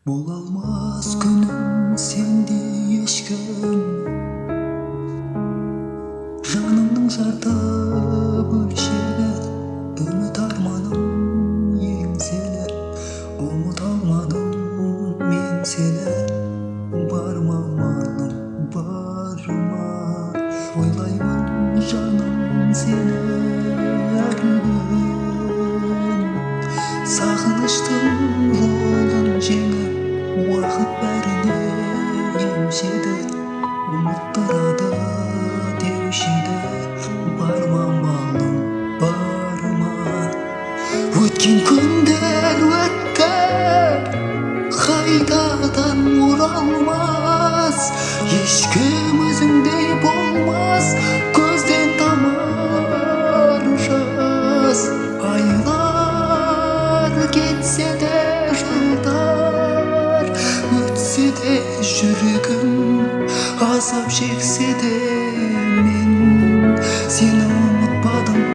Bola almaz günüm sendi eşkön, janımның жарда бөлшеген үміт арманым еңселі, ұмыт алмадым мен сені. Барма малым, барма, ойлаймын жаным сені әр күн. Сағыныштың жолын жеңіп, уақыт бәріне емшеді, ұмыттырады деуші еді. Барма малым, барма, өткен күндер өтті, қайтадан оралмас. Ешкім өзіңдей болмас, көзден тамар жас. Айлар кетсе де, жылдар өтсе де, жүрегім азап шексе де, мен сені